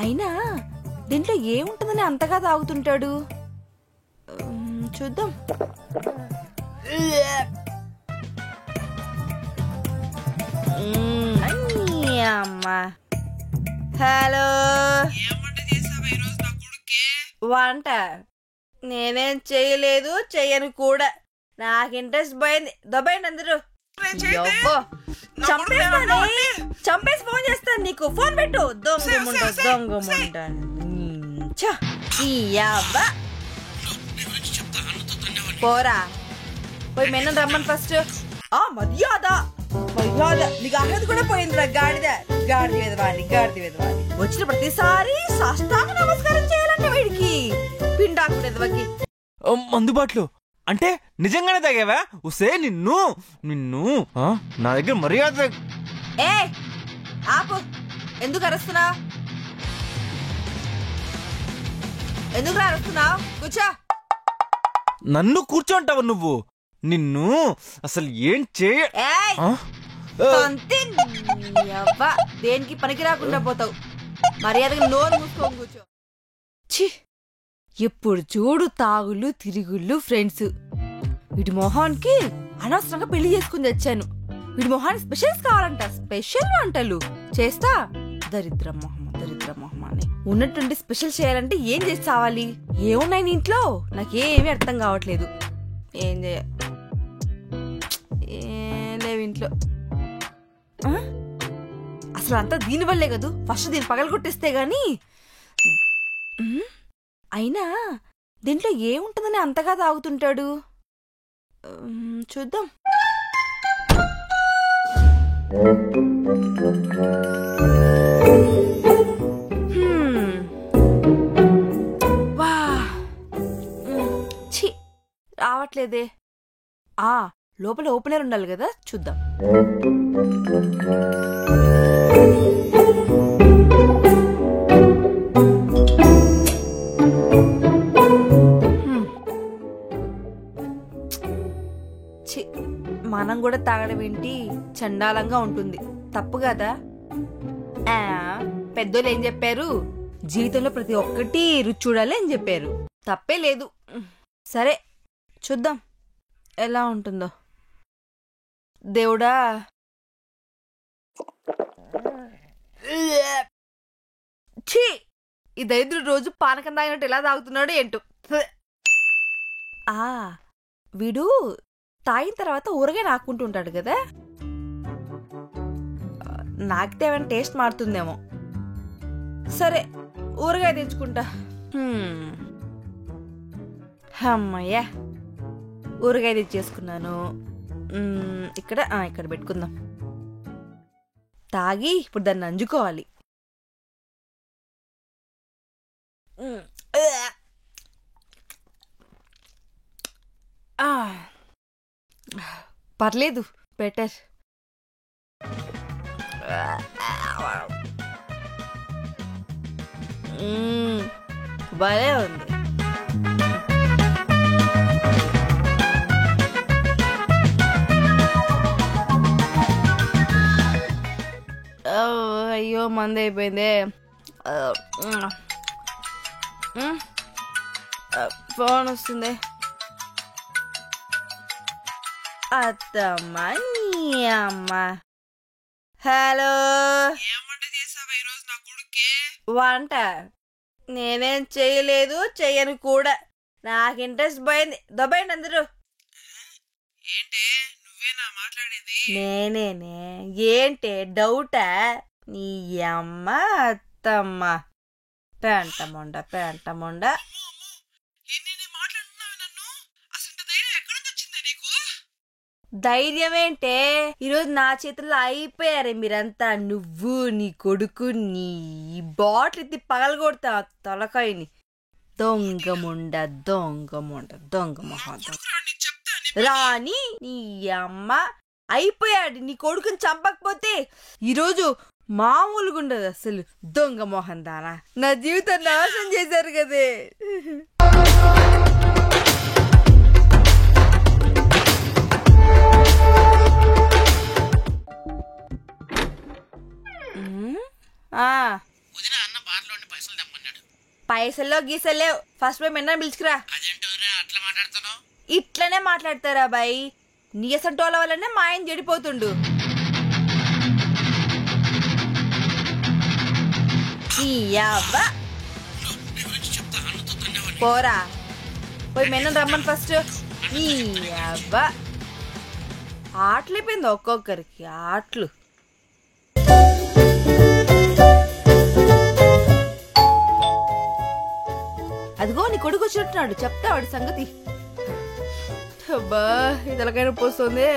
అయినా దీంట్లో ఏముంటుందని అంతగా తాగుతుంటాడు? చూద్దాం. అమ్మా, హలో. వంట నేనేం చేయలేదు, చెయ్యను కూడా. నాకు ఇంట్రెస్ట్ పోయింది. దొబ్బండి అందరూ. చంపేసి ఫోన్ చేస్తాను నీకు. ఫోన్ పెట్టు. దొంగ పోరా, పోయి మెన్న రమ్మని ఫస్ట్. మర్యాద నీకు అర్హత కూడా పోయిందిరా. గాడిది వెదవాలి. వచ్చిన ప్రతిసారి సాష్టాంగ నమస్కారం చేయాలంటే వీడికి పిండాకు వెదవకి. అందుబాటులో అంటే నిజంగానే తాగావా? ఉసే నిన్ను నా దగ్గర మర్యాద. ఏ ఆపు. ఎందుకు అరుస్తున్నావు? కూర్చో. నన్ను కూర్చోంటావు నువ్వు? నిన్ను అసలు ఏం దేనికి పనికి రాకుండా పోతావు. మర్యాదగా నోరు మూసుకొని కూర్చో. ఎప్పుడు చూడు తాగుళ్ళు తిరుగుళ్ళు ఫ్రెండ్స్. వీడి మొహానికి అనవసరంగా పెళ్లి చేసుకుని తెచ్చాను. వీడి మొహానికి స్పెషల్స్ కావాలంట. స్పెషల్ వంటలు చేస్తా. దరిద్ర మొహం అని. ఉన్నట్టుండి స్పెషల్ చేయాలంటే ఏం చేసి చావాలి? ఏమున్నాయి నీ ఇంట్లో? నాకేమీ అర్థం కావట్లేదు. ఏం లేవు ఇంట్లో. అసలు అంతా దీనివల్లే కదూ. ఫస్ట్ దీన్ని పగలగొట్టేస్తే గాని. అయినా దీంట్లో ఏముంటుందని అంతగా తాగుతుంటాడు? చూద్దాం. రావట్లేదే. లోపల ఓపెనర్ ఉండాలి కదా, చూద్దాం. మనం కూడా తాగడం ఏంటి? చండాలంగా ఉంటుంది. తప్పు కదా. పెద్దోళ్ళు ఏం చెప్పారు? జీవితంలో ప్రతి ఒక్కటి రుచి చూడాలి అని చెప్పారు. తప్పే లేదు. సరే చూద్దాం ఎలా ఉంటుందో. దేవుడా, ఈ దరిద్రుడు రోజు పానకం తాగినట్టు ఎలా తాగుతున్నాడు ఏంటో. వీడు తాగిన తర్వాత ఊరగాయ నాకుంటుంటాడు కదా. నాకితే ఏమైనా టేస్ట్ మారుతుందేమో. సరే ఊరగాయ తెచ్చుకుంటా. అమ్మయ్యా, ఊరగాయ తెచ్చేసుకున్నాను. ఇక్కడ పెట్టుకుందాం. తాగి ఇప్పుడు దాన్ని నంజుకోవాలి. పర్లేదు, బెటర్. భలే ఉంది. అయ్యో, మంది అయిపోయిందే. ఫోన్ వస్తుంది. అత్తమ్మా, హలో. వంట నేనేం చేయలేదు, చెయ్యను కూడా. నాకు ఇంట్రెస్ట్ పోయింది. దొబ్బండి అందరూ. నేనేనే ఏంటే డౌటా? నీ అమ్మ అత్తమ్మ పెంట మొండ. ధైర్యం ఏంటే? ఈరోజు నా చేతుల్లో అయిపోయారే మీరంతా. నువ్వు, నీ కొడుకు, నీ బాటిల్ ఎత్తి పగలగొడతా తలకాయని. దొంగ మొండ మొహం రాని. నీ అమ్మ అయిపోయాడు. నీ కొడుకుని చంపకపోతే ఈరోజు మామూలుగా ఉండదు అసలు. దొంగ మొహం దానా, నా జీవితం నాశనం చేశారు కదే. పైసల్లో గీసలేవు. ఫస్ట్ పోయి మెన్న పిలుచుకురా. ఇట్లనే మాట్లాడతారా బాయ్? నీయసంటోళ్ళ వల్లనే మా ఆయన చెడిపోతుండు. పోరా పోయి మెన్న రమ్మని ఫస్ట్. ఆటలు అయిపోయింది ఒక్కొక్కరికి ఆటలు. అదిగో నీ కొడుకు వచ్చినట్టున్నాడు, చెప్తా వాడి సంగతి. అబ్బా ఇదలకైనా పోస్తుంది.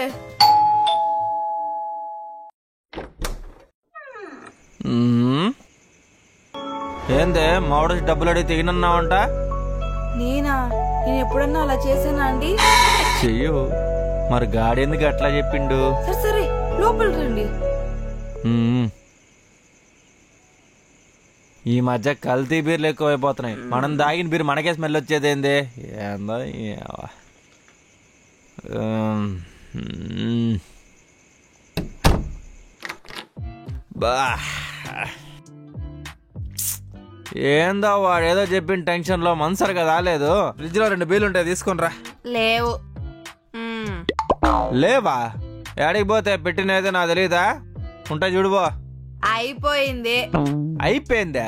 ఏందే మావిడ డబ్బులు అడిగి తెగినన్నావంట? నేను ఎప్పుడన్నా అలా చేశానా అండి? చెయ్యు మరి గాడి ఎందుకు అట్లా చెప్పిండు? సరే సరే లోపలికి రండి. ఈ మధ్య కల్తీ బీర్లు ఎక్కువైపోతున్నాయి. మనం దాగిన బీర్ మనకే స్మెల్ వచ్చేదేంది? ఏందో బా ఏందో వాడేదో చెప్పిన టెన్షన్ లో మనసరిగా రాలేదు. ఫ్రిడ్జ్ లో 2 బీర్లు ఉంటాయి, తీసుకుని రా. లేవు. లేవా? ఏడికి పోతే పెట్టినైతే నాకు తెలీదా? ఉంటాయి చూడుబో. అయిపోయింది. అయిపోయిందా?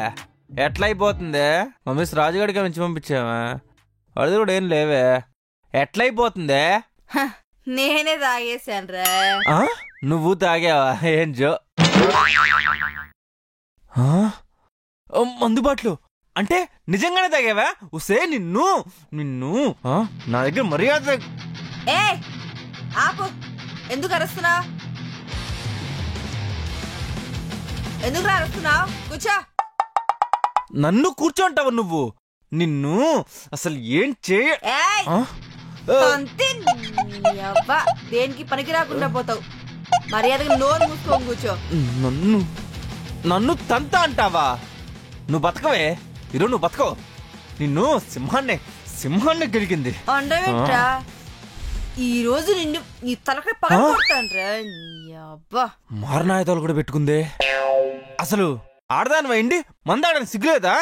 ఎట్లా అయిపోతుంది? మమ్మీ రాజుగాడికి మంచి పంపించావా? వాడిది కూడా ఏం లేవే. ఎట్లా అయిపోతుంది? నేనే తాగేశాను రా. నువ్వు తాగావా? ఏం జో అందుబాట్లు అంటే నిజంగానే తాగావా? ఉసే నిన్ను నిన్ను నా దగ్గర మర్యాద. ఏ ఆపు, ఎందుకు అరుస్తున్నావు? ఎందుకు అరుస్తున్నావు? కూర్చో. నన్ను కూర్చోంటావు నువ్వు? నిన్ను అసలు ఏం చేయ. దేనికి పనికి రాకుండా పోతావు. మర్యాదగా నోరు మూసుకొని కూర్చో. నన్ను నన్ను తంత అంటావా? నువ్వు బతకవే, ఈరోజు నువ్వు బతకవు. నిన్ను సింహాన్ని గెలిగింది. అండవేంట్రా? ఈ రోజు నిన్ను నీ తలకాయ పగలగొడతానురా. మారణాయుధాలు కూడా పెట్టుకుందే. అసలు ఆడదానివా ఇండి మందాడని సిగ్గులేదా?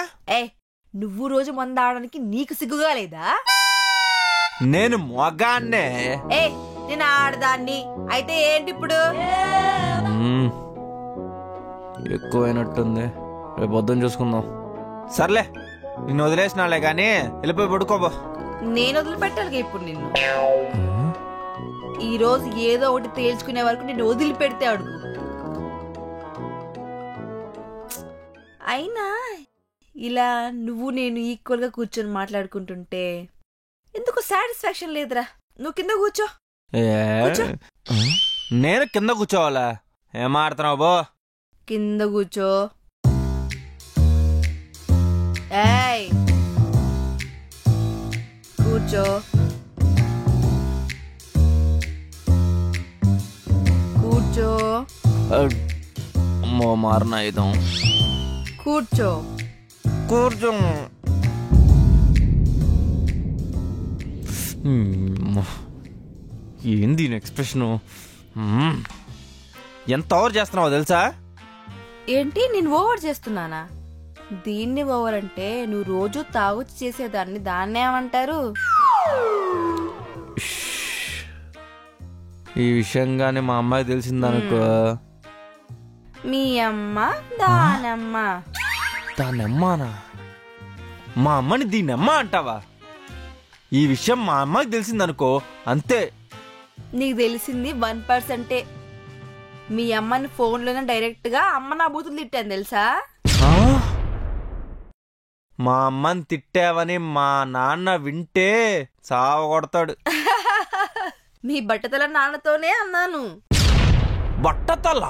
నువ్వు రోజు మందాడడానికి నీకు సిగ్గుగా లేదా? నేను మొగాన్నే. నేను ఆడదాన్ని అయితే ఏంటి ఇప్పుడు? ఎక్కువైనట్టుంది. రేపు పొద్దున్న చూసుకుందాం. సర్లే, నిన్ను వదిలేసినాలే గాని వెళ్ళిపోయి పడుకోబో. నేను వదిలిపెట్టాలి ఇప్పుడు నిన్ను. ఈ రోజు ఏదో ఒకటి తేల్చుకునే వరకు నిన్ను వదిలిపెడితే అడుగు. అయినా ఇలా నువ్వు నేను ఈక్వల్ గా కూర్చొని మాట్లాడుకుంటుంటే ఎందుకు సాటిస్ఫాక్షన్ లేదురా. నువ్వు కింద కూర్చో. నేను కింద కూర్చోవాలా? ఏం ఆడుతున్నావు బో? కింద కూర్చో. కూర్చో కూర్చో. అమ్మో మారణాయుధం. కూర్చో కూర్చో. ఏంది ఎక్స్ప్రెషను? ఎంత ఓవర్ చేస్తున్నావో తెలుసా? ఏంటి నేను ఓవర్ చేస్తున్నానా? దీన్ని ఓవర్ అంటే నువ్వు రోజు తాగొచ్చి చేసేదాన్ని దాన్నే ఏమంటారు? ఈ విషయంగానే మా అమ్మాయి తెలిసిందనుకో. మీ అమ్మ దానమ్మ. దానమ్మానా? మా అమ్మని దీనమ్మ అంటావా? ఈ విషయం మా అమ్మకి తెలిసిందనుకో అంతే. నీకు తెలిసింది 1%. మీ అమ్మని ఫోన్లోనే డైరెక్ట్ గా అమ్మ నా బూతులు తిట్టాను తెలుసా? మా అమ్మని తిట్టావని మా నాన్న వింటే సావగొడతాడు. మీ బట్టతల నాన్నతోనే అన్నాను. బట్టతల?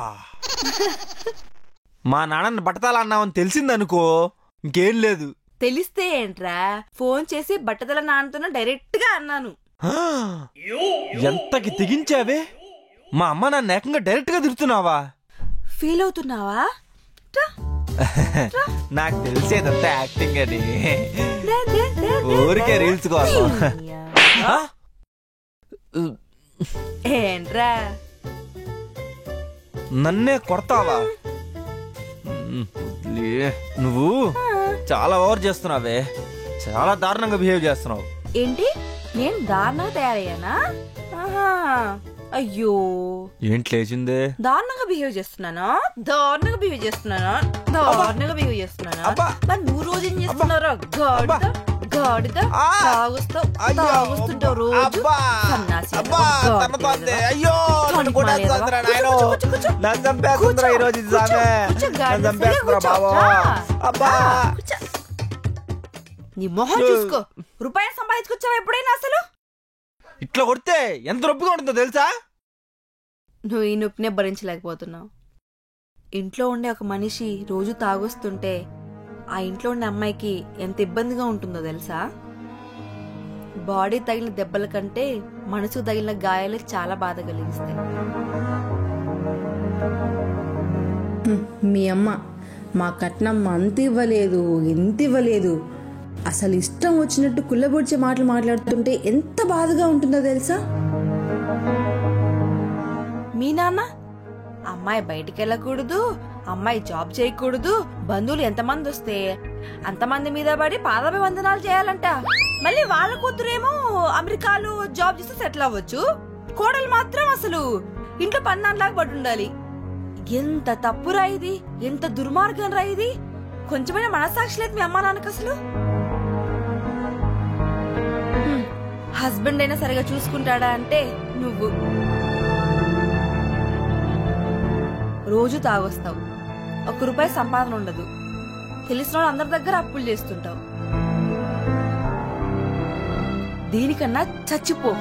మా నాన్నని బట్టతల అన్నావని తెలిసిందనుకో ఇంకేం లేదు. తెలిస్తే ఏంట్రా? ఫోన్ చేసి బట్టతల నాన్నతోనే డైరెక్ట్ గా అన్నాను. ఎంతకి తెగించావే? మా అమ్మ నన్ను ఏకంగా డైరెక్ట్ గా తిడుతున్నావా? ఫీల్ అవుతున్నావా? నాకు తెలిసేదంతా యాక్టింగ్ అని. ఊరికే రీల్స్ కోసం. ఏంట్రా నన్నే కొడతావా? నువ్వు చాలా ఓవర్ చేస్తున్నావే, చాలా దారుణంగా బిహేవ్ చేస్తున్నావు. ఏంటి, నేను దారుణంగా తయారయ్యానా? ఆహా, అయ్యో ఏంటి లేచిందే? దారుణంగా బిహేవ్ చేస్తున్నానా? దారుణంగా బిహేవ్ చేస్తున్నానా? దారుణంగా బిహేవ్ చేస్తున్నానా? మరి నువ్వు రోజు ఏం చేస్తున్నారా? గాడిద గాడిద తాగుస్తావు, తాగుస్తుంటావు రోజు. సన్నాసి నీ మొహం చూసుకో. రూపాయలు సంపాదించుకొచ్చావా ఎప్పుడైనా అసలు? ఇట్లా కొడితే ఎంత నొప్పిగా ఉంటుందో తెలుసా? నువ్వు ఈ నొప్పినే భరించలేకపోతున్నావు. ఇంట్లో ఉండే ఒక మనిషి రోజు తాగొస్తుంటే ఆ ఇంట్లో ఉండే అమ్మాయికి ఎంత ఇబ్బందిగా ఉంటుందో తెలుసా? బాడీ తగిలిన దెబ్బల కంటే మనసు తగిలిన గాయాలు చాలా బాధ కలిగిస్తాయి. మీ అమ్మ మా కట్నం అంత ఇవ్వలేదు, ఎంత ఇవ్వలేదు, అసలు ఇష్టం వచ్చినట్టు కుళ్ళబొడిచే మాటలు మాట్లాడుతుంటే ఎంత బాధగా ఉంటుందో తెలుసా? మీ నాన్న అమ్మాయి బయటికి వెళ్ళకూడదు, అమ్మాయి జాబ్ చేయకూడదు, బంధువులు ఎంతమంది వస్తే అంతమంది మీద పడి పాదాభివందనాలు చేయాలంట. మళ్ళీ వాళ్ళ కూతురేమో అమెరికాలో జాబ్ చేస్తే సెటిల్ అవ్వచ్చు, కోడలు మాత్రం అసలు ఇంట్లో పన్నాన్లాగా పడి ఉండాలి. ఎంత తప్పురా ఇది, ఎంత దుర్మార్గం రా ఇది. కొంచెమైనా మనసాక్షి లేదు మీ అమ్మా నాన్నకు అసలు? హస్బెండ్ అయినా సరిగా చూసుకుంటాడా అంటే నువ్వు రోజు తాగొస్తావు, ₹1 సంపాదన ఉండదు, తెలిసిన వాళ్ళు అందరి దగ్గర అప్పులు చేస్తుంటావు. దీనికన్నా చచ్చిపో.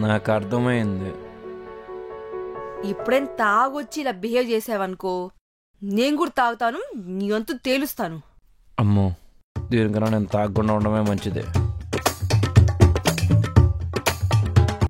నాకు అర్థమైంది. ఇప్పుడేం తాగొచ్చి ఇలా బిహేవ్ చేసావనుకో, నేను కూడా తాగుతాను, నీ అంతు తేలుస్తాను. అమ్మో, దీనికన్నా నేను తాగకుండా ఉండడమే మంచిదే.